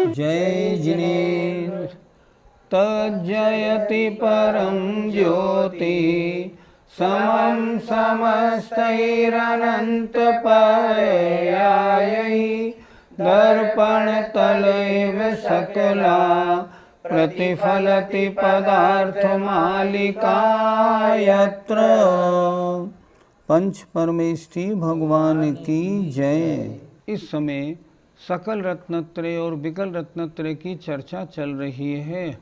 जय जिनेन्द्र तज्जयति परं ज्योति समं समस्तैरनन्तपर्यायै दर्पणतलैव सकला प्रतिफलति पदार्थमालिका यत्र। पंच परमेष्ठी भगवान की जय। इस समय सकल रत्नत्रय और विकल रत्नत्रय की चर्चा चल रही है।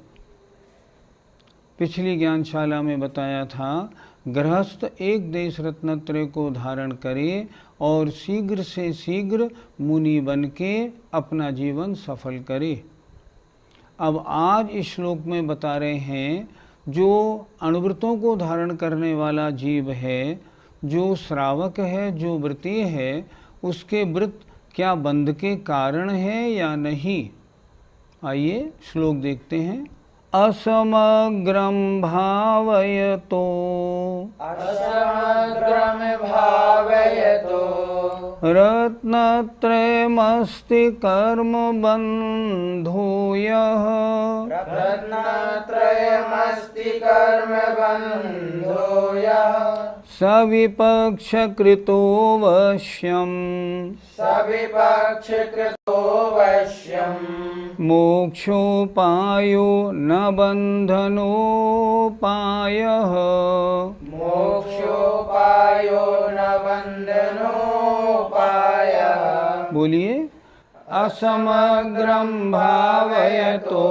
पिछली ज्ञानशाला में बताया था गृहस्थ एक देश रत्नत्रय को धारण करे और शीघ्र से शीघ्र मुनि बन के अपना जीवन सफल करे। अब आज इस श्लोक में बता रहे हैं जो अणुव्रतों को धारण करने वाला जीव है, जो श्रावक है, जो व्रती है, उसके व्रत क्या बंध के कारण है या नहीं। आइए श्लोक देखते हैं। असमग्रम भावयतो रत्नत्रयमस्ति कर्म बंधो यः सविपक्षकृतो वश्यम् मोक्षोपायो न बंधनोपायः बोलिए। असमग्रम भावयतो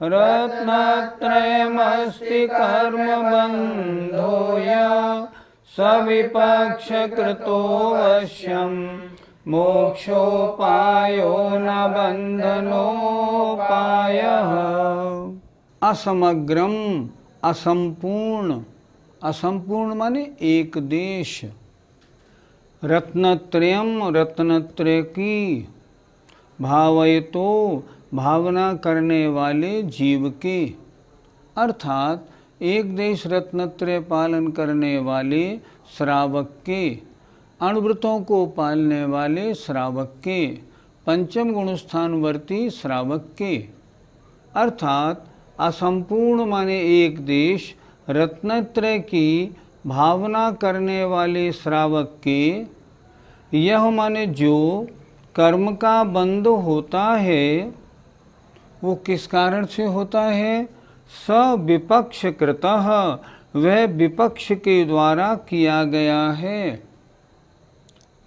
रत्नत्रयमस्ति कर्म बंधो यः सविपक्षकृतो वश्यम् मोक्षोपायो न बंधनोपायः। असमग्रम असंपूर्ण, असंपूर्ण माने एक देश। रत्नत्रयम रत्नत्रय की, भावयतो भावना करने वाले जीव के, अर्थात एक देश रत्नत्रय पालन करने वाले श्रावक के, अणुव्रतों को पालने वाले श्रावक के, पंचम गुणस्थानवर्ती श्रावक के, अर्थात असंपूर्ण माने एक देश रत्नत्रय की भावना करने वाले श्रावक के, यह माने जो कर्म का बंध होता है वो किस कारण से होता है। सविपक्ष कृतः, वह विपक्ष के द्वारा किया गया है।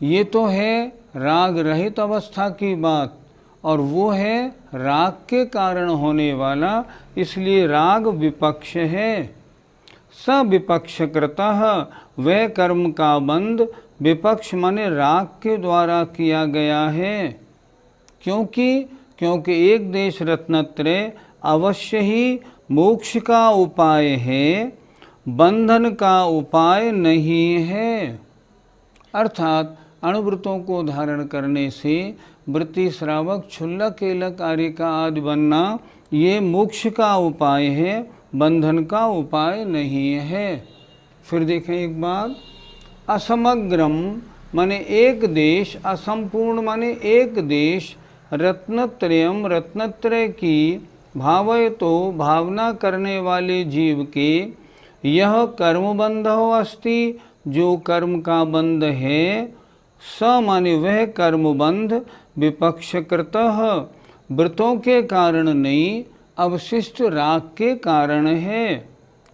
ये तो है राग रहित अवस्था की बात, और वो है राग के कारण होने वाला, इसलिए राग विपक्ष है। सविपक्षकृतः, वह कर्म का बंध विपक्ष माने राग के द्वारा किया गया है। क्योंकि एक देश रत्नत्रय अवश्य ही मोक्ष का उपाय है, बंधन का उपाय नहीं है। अर्थात अणुव्रतों को धारण करने से वृत्ति श्रावक क्षुल्लक एलक आर्यिका आदि बनना ये मोक्ष का उपाय है, बंधन का उपाय नहीं है। फिर देखें एक बात। असमग्रम माने एक देश, असंपूर्ण माने एक देश, रत्नत्रयम रत्नत्रय की, भावयतो भावना करने वाले जीव के, यह कर्मबंधो अस्ति जो कर्म का बंध है, स माने वह कर्मबंध विपक्षकृतः व्रतों के कारण नहीं, अवशिष्ट राग के कारण है।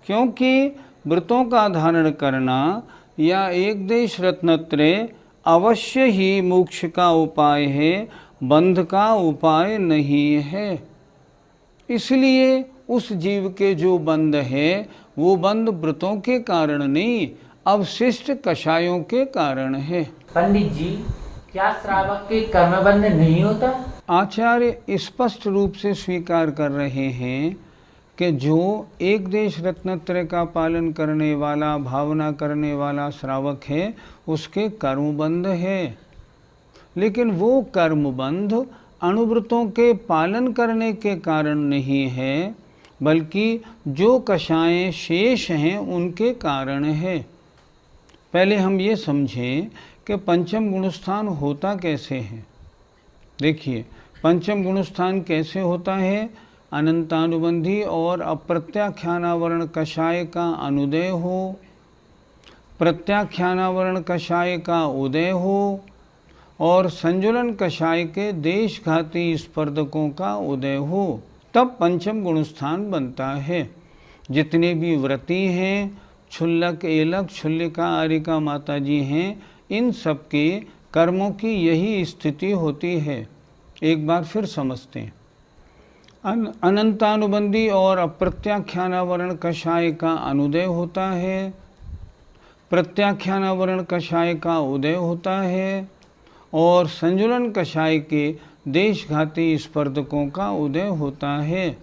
क्योंकि व्रतों का धारण करना या एक देश रत्नत्रय अवश्य ही मोक्ष का उपाय है, बंध का उपाय नहीं है। इसलिए उस जीव के जो बंध है वो बंध व्रतों के कारण नहीं, अवशिष्ट कषायों के कारण है। पंडित जी, क्या श्रावक के कर्मबंध नहीं होता? आचार्य स्पष्ट रूप से स्वीकार कर रहे हैं कि जो एक देश रत्नत्रय का पालन करने वाला, भावना करने वाला श्रावक है, उसके कर्मबंध है। लेकिन वो कर्मबंध अणुव्रतों के पालन करने के कारण नहीं है, बल्कि जो कषायें शेष हैं उनके कारण है। पहले हम ये समझें कि पंचम गुणस्थान होता कैसे है। देखिए, पंचम गुणस्थान कैसे होता है? अनंतानुबंधी और अप्रत्याख्यानावरण कषाय का अनुदय हो, प्रत्याख्यानावरण कषाय का उदय हो और संजुलन कषाय के देशघाती स्पर्धकों का उदय हो, तब पंचम गुणस्थान बनता है। जितने भी व्रती हैं, क्षुल्लक, एलक, क्षुल्लिका, आरिका माता जी हैं, इन सब के कर्मों की यही स्थिति होती है। एक बार फिर समझते हैं। अनंतानुबंधी और अप्रत्याख्यानावरण कषाय का अनुदय होता है, प्रत्याख्यानावरण कषाय का उदय होता है और संजुलन कषाय के देशघाती स्पर्धकों का उदय होता है।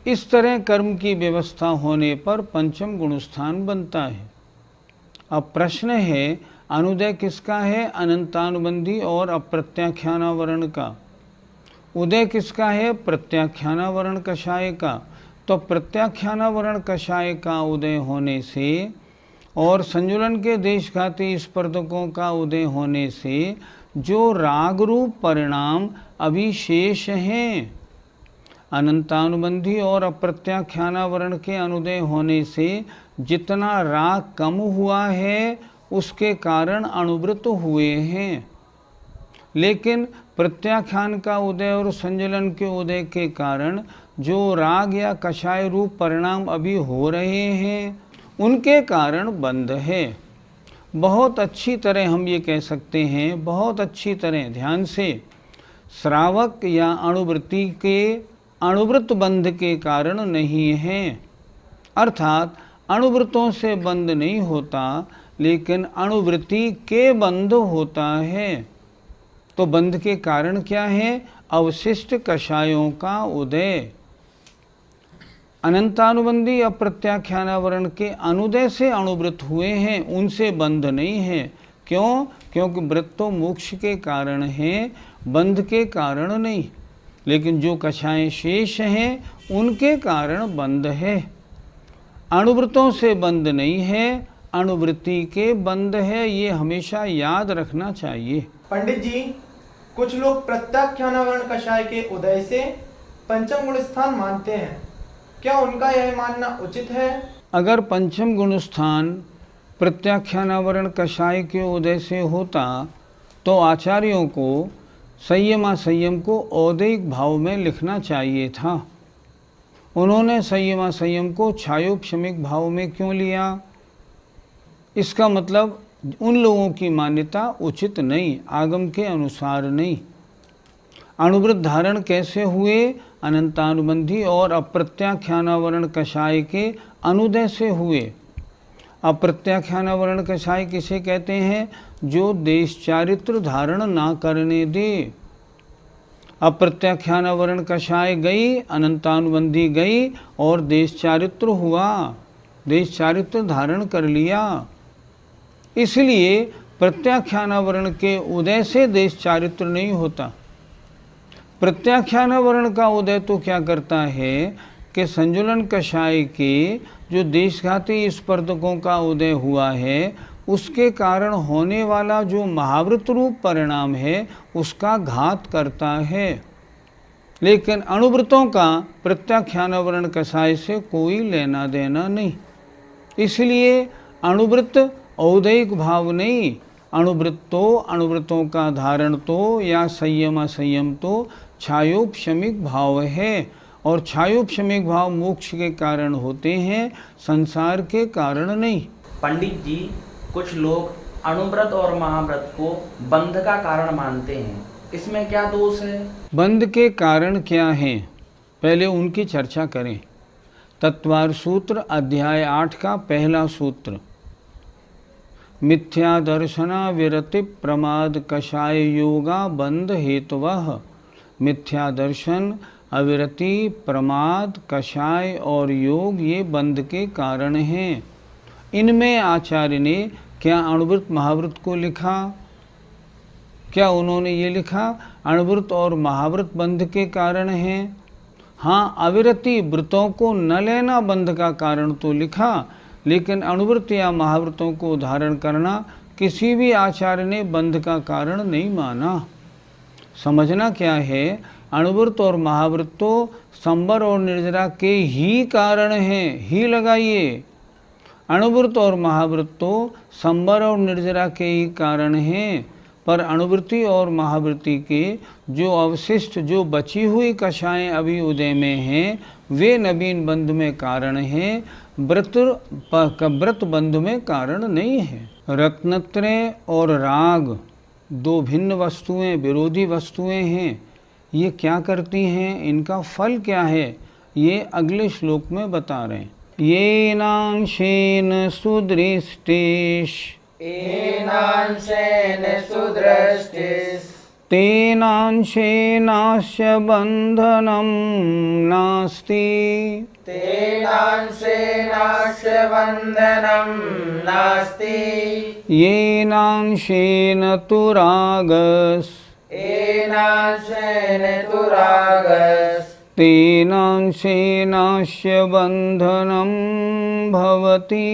इस तरह कर्म की व्यवस्था होने पर पंचम गुणस्थान बनता है। अब प्रश्न है, अनुदय किसका है? अनंतानुबंधी और अप्रत्याख्यानावरण का। उदय किसका है? प्रत्याख्यानावरण कषाय का। तो प्रत्याख्यानावरण कषाय का उदय होने से और संजुलन के देशघाती स्पर्धकों का उदय होने से जो राग रूप परिणाम अभी शेष हैं, अनंतानुबंधी और अप्रत्याख्यानावरण के अनुदय होने से जितना राग कम हुआ है उसके कारण अणुव्रत हुए हैं। लेकिन प्रत्याख्यान का उदय और संजुलन के उदय के कारण जो राग या कषाय रूप परिणाम अभी हो रहे हैं उनके कारण बंध है। बहुत अच्छी तरह हम ये कह सकते हैं, बहुत अच्छी तरह ध्यान से, श्रावक या अणुवृत्ति के अणुव्रत बंध के कारण नहीं है। अर्थात अणुव्रतों से बंध नहीं होता, लेकिन अणुवृत्ति के बंध होता है। तो बंध के कारण क्या है? अवशिष्ट कषायों का उदय। अनंतानुबंधी अप्रत्याख्यानावरण के अनुदय से अणुव्रत हुए हैं, उनसे बंध नहीं है। क्यों? क्योंकि व्रत तो मोक्ष के कारण है, बंध के कारण नहीं। लेकिन जो कषायें शेष हैं उनके कारण बंध है। अणुव्रतों से बंध नहीं है, अणुवृत्ति के बंध है। ये हमेशा याद रखना चाहिए। पंडित जी, कुछ लोग प्रत्याख्यानावरण कषाय के उदय से पंचम गुण स्थान मानते हैं, क्या उनका यह मानना उचित है? अगर पंचम गुण स्थान प्रत्याख्यानावरण कषाय के उदय से होता तो आचार्यों को संयम को औदैहिक भाव में लिखना चाहिए था। उन्होंने संयम को छायोपशमिक भाव में क्यों लिया? इसका मतलब उन लोगों की मान्यता उचित नहीं, आगम के अनुसार नहीं। अणुव्रत धारण कैसे हुए? अनंतानुबंधी और अप्रत्याख्यानावरण कषाय के अनुदय से हुए। अप्रत्याख्यानावरण कषाय किसे कहते हैं? जो देश चारित्र धारण ना करने दे। अप्रत्याख्यानावरण कषाय गई, अनंतानुबंधी गई और देश चारित्र हुआ, देश चारित्र धारण कर लिया। इसलिए प्रत्याख्यानावरण के उदय से देश चारित्र नहीं होता। प्रत्याख्यानावरण का उदय तो क्या करता है कि संजुलन कषाय के जो देशघाती स्पर्धकों का उदय हुआ है उसके कारण होने वाला जो महाव्रत रूप परिणाम है उसका घात करता है। लेकिन अणुव्रतों का प्रत्याख्यानावरण कषाय से कोई लेना देना नहीं। इसलिए अणुव्रत औदैहिक भाव नहीं, अणुव्रत तो अणुव्रतों का धारण तो या संयम तो छायोपशमिक भाव है। और छायोपशमिक भाव मोक्ष के कारण होते हैं, संसार के कारण नहीं। पंडित जी, कुछ लोग अणुव्रत और महाव्रत को बंध का कारण मानते हैं, इसमें क्या दोष है? बंध के कारण क्या हैं, पहले उनकी चर्चा करें। तत्वार सूत्र अध्याय 8 का पहला सूत्र, मिथ्या दर्शना विरति प्रमाद कषाय योगा बंध हेतुवः। मिथ्या दर्शन, अविरति, प्रमाद, कषाय और योग ये बंध के कारण हैं। इनमें आचार्य ने क्या अणुव्रत महाव्रत को लिखा? क्या उन्होंने ये लिखा अणुव्रत और महाव्रत बंध के कारण हैं? हाँ, अविरति व्रतों को न लेना बंध का कारण तो लिखा, लेकिन अणुव्रत या महाव्रतों को धारण करना किसी भी आचार्य ने बंध का कारण नहीं माना। समझना क्या है, अणुव्रत और महाव्रत तो संवर और निर्जरा के ही कारण हैं। ही लगाइए, अणुव्रत और महाव्रत तो संवर और निर्जरा के ही कारण हैं, पर अणुवृत्ति और महावृत्ति के जो अवशिष्ट, जो बची हुई कषाएं अभी उदय में हैं, वे नवीन बंध में कारण हैं, व्रत बंध में कारण नहीं है। रत्नत्रय और राग दो भिन्न वस्तुएं, विरोधी वस्तुएं हैं। ये क्या करती हैं, इनका फल क्या है, ये अगले श्लोक में बता रहे हैं। येनांशेन सुदृष्टिश् येनांशेन सुदृष्टिस् तेनांशेनास्य बन्धनं नास्ति। तेनांशेनास्य बन्धनं नास्ति। येनांशेन तु रागस् येनांशेन तु रागस् तेनांशेनास्य बन्धनं भवति।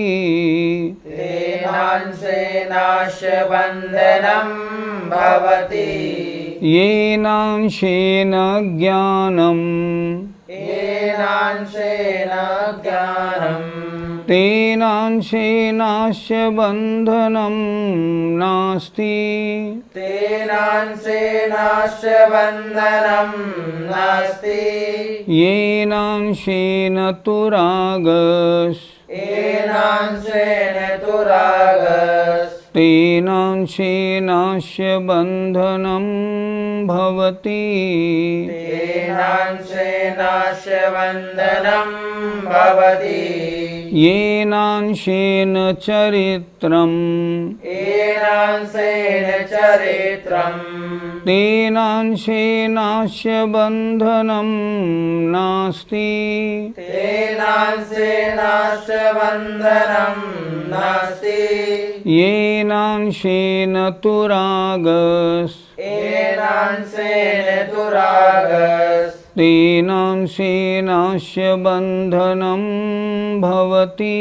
तेनांशेनास्य बन्धनं भवति। येनांशेन ज्ञानम् येनांशेन ज्ञानम् तेनांशेनास्य बन्धनं नास्ति। तेनांशेनास्य बन्धनं नास्ति। येनांशेन तु रागस् येनांशेन तु रागस् तेनांशेनास्य बन्धनं भवति। तेनांशेनास्य बन्धनं भवति। येनांशेन चरित्रम् येनांशेन चरित्रम् तेनांशेनास्य बन्धनं नास्ति। तेनांशेनास्य बन्धनं नास्ति। येनांशेन तु रागस् येनांशेन तु रागस् तेनांशेनास्य बन्धनं भवति।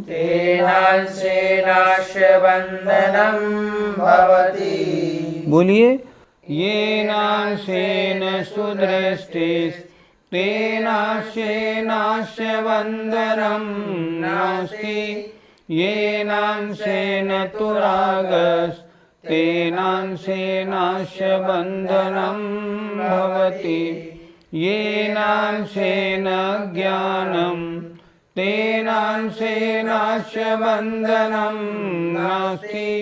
तेनांशेनास्य बन्धनं भवति। बोलिए, येनांशेन सुदृष्टिस् तेनांशेनास्य बन्धनं नास्ति। येनांशेन तु रागस् तेनांशेनास्य बन्धनं भवति। येनांशेन ज्ञानं तेनांशेनास्य बन्धनं नास्ति।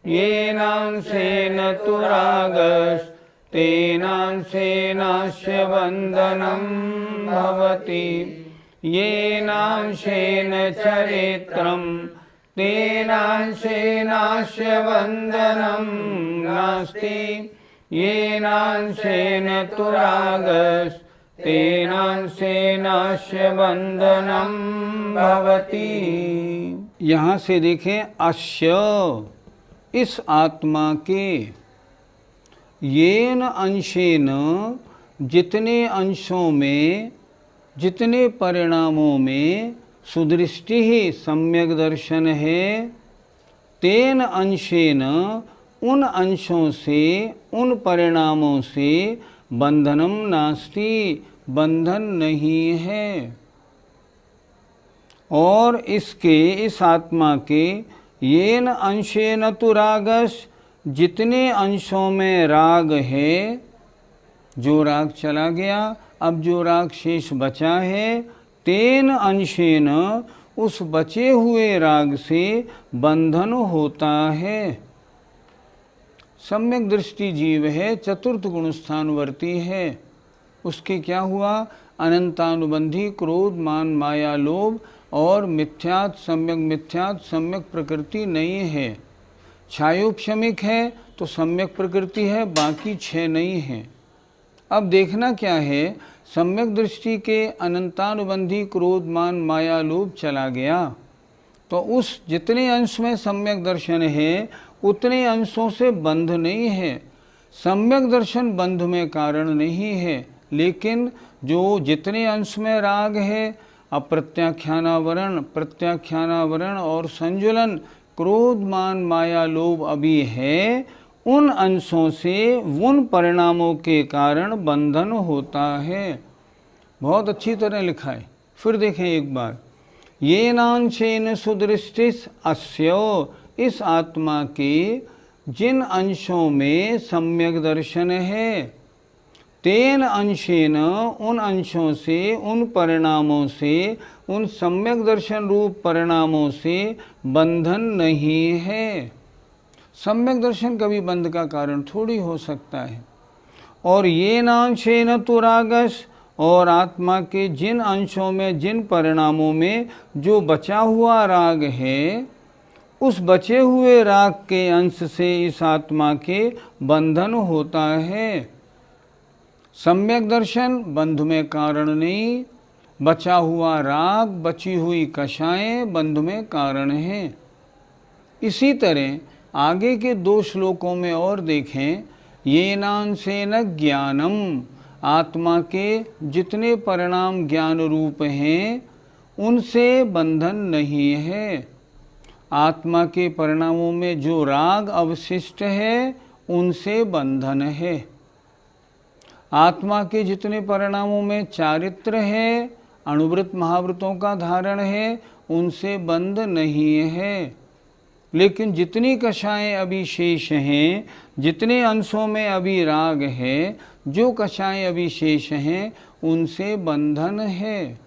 येनांशेन तु रागस् तेनांशेनास्य बन्धनं भवति। येनांशेन चरित्रम् तेनांशेनास्य बन्धनं नास्ति। येनांशेन तु रागस् तेनांशेनास्य बन्धनं भवति। यहाँ से देखें, अस्य इस आत्मा के, येन अंशेन जितने अंशों में, जितने परिणामों में सुदृष्टि ही सम्यक दर्शन है, तेन अंशेन उन अंशों से, उन परिणामों से बंधनम नास्ति, बंधन नहीं है। और इसके, इस आत्मा के, येन अंशेन तु रागस, जितने अंशों में राग है, जो राग चला गया, अब जो राग शेष बचा है, तेन अंशेन उस बचे हुए राग से बंधन होता है। सम्यक दृष्टि जीव है, चतुर्थ गुणस्थानवर्ती है। उसके क्या हुआ? अनंतानुबंधी क्रोध, मान, माया, लोभ और मिथ्यात् सम्यक प्रकृति नहीं है। छायोपशमिक है तो सम्यक प्रकृति है, बाकी 6 नहीं है। अब देखना क्या है, सम्यक दृष्टि के अनंतानुबंधी क्रोध मान माया लोभ चला गया तो उस जितने अंश में सम्यक दर्शन है उतने अंशों से बंध नहीं है। सम्यक दर्शन बंध में कारण नहीं है, लेकिन जो जितने अंश में राग है, अप्रत्याख्यानावरण, प्रत्याख्यानावरण और संजुलन, क्रोध मान माया लोभ अभी है, उन अंशों से उन परिणामों के कारण बंधन होता है। बहुत अच्छी तरह लिखा है, फिर देखें एक बार। ये नांशेन सुदृष्टिस अस्यो, इस आत्मा के जिन अंशों में सम्यक दर्शन है, तेन अंशेन, उन अंशों से, उन परिणामों से, उन सम्यक दर्शन रूप परिणामों से बंधन नहीं है। सम्यक दर्शन कभी बंध का कारण थोड़ी हो सकता है। और ये नांशेन तो रागस, और आत्मा के जिन अंशों में, जिन परिणामों में जो बचा हुआ राग है, उस बचे हुए राग के अंश से इस आत्मा के बंधन होता है। सम्यक दर्शन बंध में कारण नहीं, बचा हुआ राग, बची हुई कषाएं बंध में कारण है। इसी तरह आगे के 2 श्लोकों में और देखें। ये नांशेन ज्ञानम, आत्मा के जितने परिणाम ज्ञान रूप हैं उनसे बंधन नहीं है। आत्मा के परिणामों में जो राग अवशिष्ट है उनसे बंधन है। आत्मा के जितने परिणामों में चारित्र है, अणुव्रत महाव्रतों का धारण है, उनसे बंध नहीं है। लेकिन जितनी कषाएं अभी शेष हैं, जितने अंशों में अभी राग है, जो कषाएं अभी शेष हैं, उनसे बंधन है।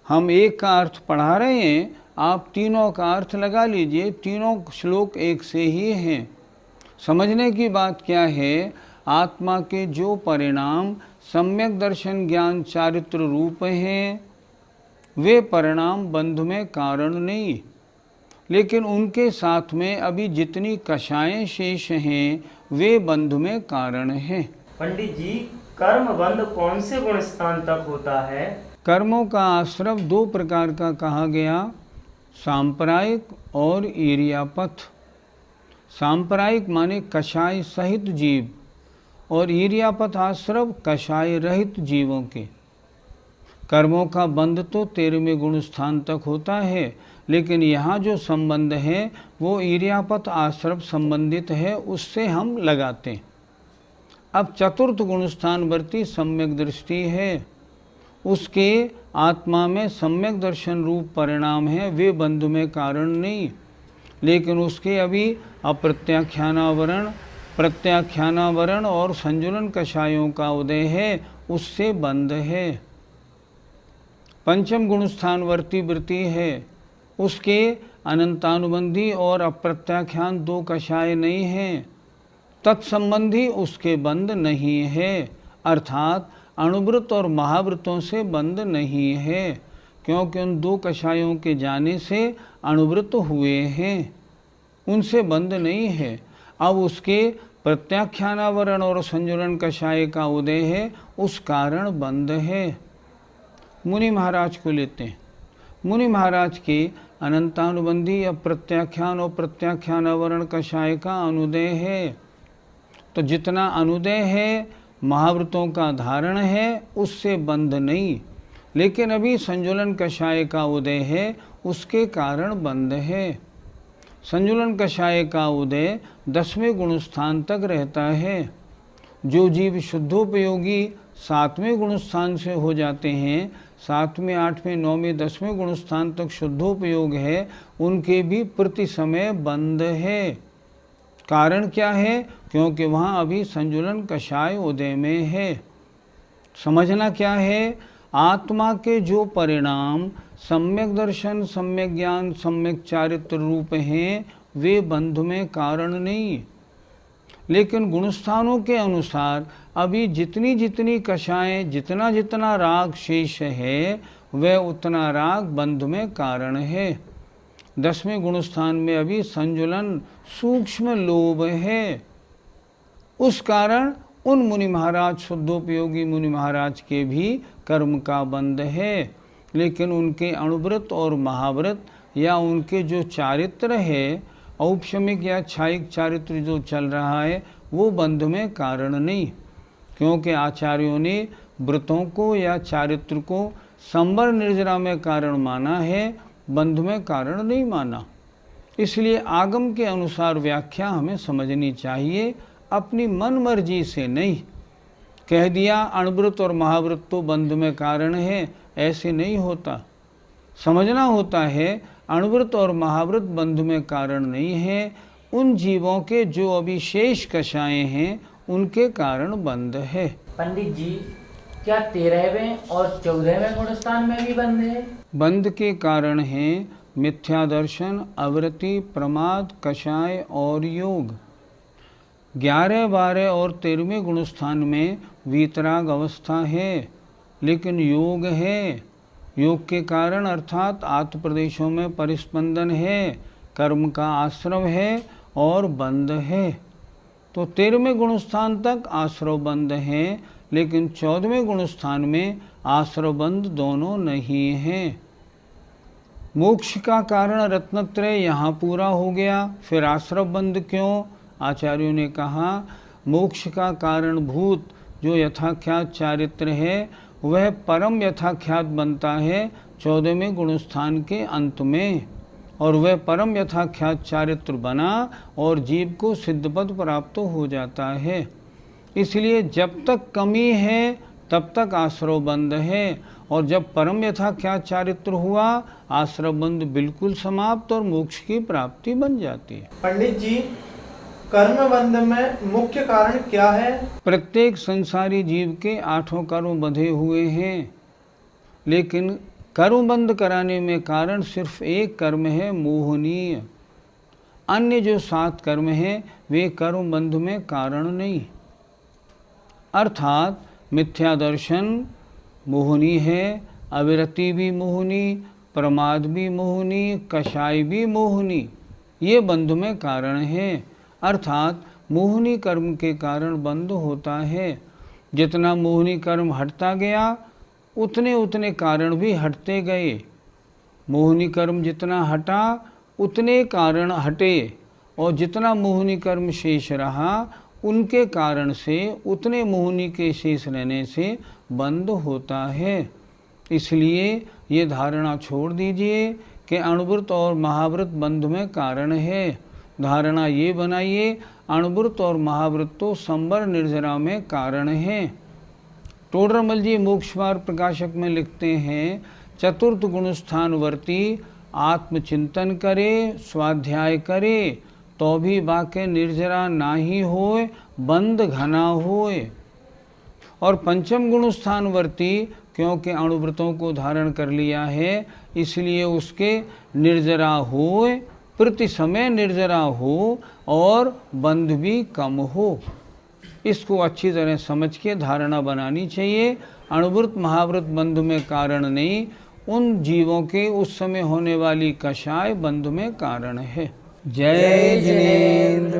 हम एक का अर्थ पढ़ा रहे हैं, आप तीनों का अर्थ लगा लीजिए, तीनों श्लोक एक से ही हैं। समझने की बात क्या है, आत्मा के जो परिणाम सम्यक दर्शन ज्ञान चारित्र रूप हैं, वे परिणाम बंध में कारण नहीं, लेकिन उनके साथ में अभी जितनी कषाएं शेष हैं वे बंध में कारण हैं। पंडित जी, कर्म बंध कौन से गुण स्थान तक होता है? कर्मों का आश्रव 2 प्रकार का कहा गया, सांप्रदायिक और ईर्यापथ। सांप्रदायिक माने कषाय सहित जीव, और ईर्यापथ आश्रव कषाय रहित जीवों के। कर्मों का बंध तो 13वें गुण स्थान तक होता है, लेकिन यहाँ जो संबंध है वो ईर्यापथ आश्रव संबंधित है, उससे हम लगाते हैं। अब चतुर्थ गुण स्थान वर्ती सम्यक दृष्टि है, उसके आत्मा में सम्यक दर्शन रूप परिणाम है, वे बंध में कारण नहीं, लेकिन उसके अभी अप्रत्याख्यानावरण, प्रत्याख्यानावरण और संजुलन कषायों का उदय है, उससे बंध है। पंचम गुण स्थान वर्ती वृत्ति है, उसके अनंतानुबंधी और अप्रत्याख्यान 2 कषाय नहीं हैं, तत्संबंधी उसके बंध नहीं है, अर्थात अणुव्रत और महाव्रतों से बंध नहीं है, क्योंकि उन 2 कषायों के जाने से अणुव्रत हुए हैं, उनसे बंध नहीं है। अब उसके प्रत्याख्यानावरण और संजुलन कषाय का उदय है, उस कारण बंध है। मुनि महाराज को लेते हैं। मुनि महाराज के अनंतानुबंधी अप्रत्याख्यान और प्रत्याख्यानावरण कषाय का अनुदय है, तो जितना अनुदय है महाव्रतों का धारण है, उससे बंध नहीं, लेकिन अभी संजुलन कषाय का उदय है, उसके कारण बंध है। संजुलन कषाय का उदय 10वें गुण स्थान तक रहता है। जो जीव शुद्धोपयोगी 7वें गुण स्थान से हो जाते हैं, 7वें, 8वें, 9वें, 10वें गुण स्थान तक शुद्धोपयोग है, उनके भी प्रति समय बंध है। कारण क्या है? क्योंकि वहाँ अभी संजुलन कषाय उदय में है। समझना क्या है, आत्मा के जो परिणाम सम्यक दर्शन, सम्यक ज्ञान, सम्यक चारित्र रूप हैं, वे बंध में कारण नहीं, लेकिन गुणस्थानों के अनुसार अभी जितनी जितनी कषाएं, जितना जितना राग शेष है, वह उतना राग बंध में कारण है। 10वें गुणस्थान में अभी संजुलन सूक्ष्म लोभ है। उस कारण उन मुनि महाराज, शुद्धोपयोगी मुनि महाराज के भी कर्म का बंध है, लेकिन उनके अणुव्रत और महाव्रत या उनके जो चारित्र है, औपशमिक या क्षायिक चारित्र जो चल रहा है, वो बंध में कारण नहीं, क्योंकि आचार्यों ने व्रतों को या चारित्र को संवर निर्जरा में कारण माना है, बंध में कारण नहीं माना। इसलिए आगम के अनुसार व्याख्या हमें समझनी चाहिए, अपनी मन मर्जी से नहीं। कह दिया अणुव्रत और महाव्रत तो बंध में कारण है, ऐसे नहीं होता। समझना होता है अणुव्रत और महाव्रत बंध में कारण नहीं है, उन जीवों के जो अभी शेष कषाएं हैं उनके कारण बंध है। पंडित जी, क्या 13वें और 14वें गुणस्थान में भी बंध है? बंध के कारण हैं मिथ्या दर्शन, अवृत्ति, प्रमाद, कषाय और योग। 11, 12 और 13वें गुणस्थान में वीतराग अवस्था है, लेकिन योग है। योग के कारण अर्थात आत्म प्रदेशों में परिस्पंदन है, कर्म का आश्रव है और बंध है। तो 13वें गुणस्थान तक आश्रव बंध है, लेकिन 14वें गुणस्थान में आश्रव बंध दोनों नहीं हैं। मोक्ष का कारण रत्नत्रय यहाँ पूरा हो गया, फिर आश्रव बंध क्यों? आचार्यों ने कहा मोक्ष का कारण भूत जो यथाख्यात चारित्र है वह परम यथाख्यात बनता है 14वें गुणस्थान के अंत में, और वह परम यथाख्यात चारित्र बना और जीव को सिद्धपद प्राप्त हो जाता है। इसलिए जब तक कमी है तब तक आश्रव बंध है, और जब परम यथाख्यात चारित्र हुआ आश्रव बंध बिल्कुल समाप्त और मोक्ष की प्राप्ति बन जाती है। पंडित जी, कर्म बंध में मुख्य कारण क्या है? प्रत्येक संसारी जीव के 8 कर्म बंधे हुए हैं, लेकिन कर्म बंध कराने में कारण सिर्फ एक कर्म है, मोहनीय। अन्य जो 7 कर्म हैं वे कर्म बंध में कारण नहीं। अर्थात मिथ्या दर्शन मोहनी है, अविरति भी मोहनी, प्रमाद भी मोहनी, कषाय भी मोहनी, ये बंध में कारण है। अर्थात मोहनी कर्म के कारण बंध होता है। जितना मोहनी कर्म हटता गया उतने उतने कारण भी हटते गए। मोहनी कर्म जितना हटा उतने कारण हटे, और जितना मोहनी कर्म शेष रहा उनके कारण से उतने मोहनी के शेष रहने से बंध होता है। इसलिए ये धारणा छोड़ दीजिए कि अणुव्रत और महाव्रत बंध में कारण है। धारणा ये बनाइए अणुव्रत और महाव्रत तो संवर निर्जरा में कारण है। टोडरमल जी मोक्षमार्ग प्रकाशक में लिखते हैं, चतुर्थ गुणस्थानवर्ती आत्मचिंतन करे, स्वाध्याय करे, तो भी बाके निर्जरा नाही होए, बंध घना होए। और पंचम गुणस्थानवर्ती क्योंकि अणुव्रतों को धारण कर लिया है, इसलिए उसके निर्जरा होए, प्रति समय निर्जरा हो और बंध भी कम हो। इसको अच्छी तरह समझ के धारणा बनानी चाहिए। अणुव्रत महाव्रत बंध में कारण नहीं, उन जीवों के उस समय होने वाली कषाय बंध में कारण है। जय जिनेंद्र।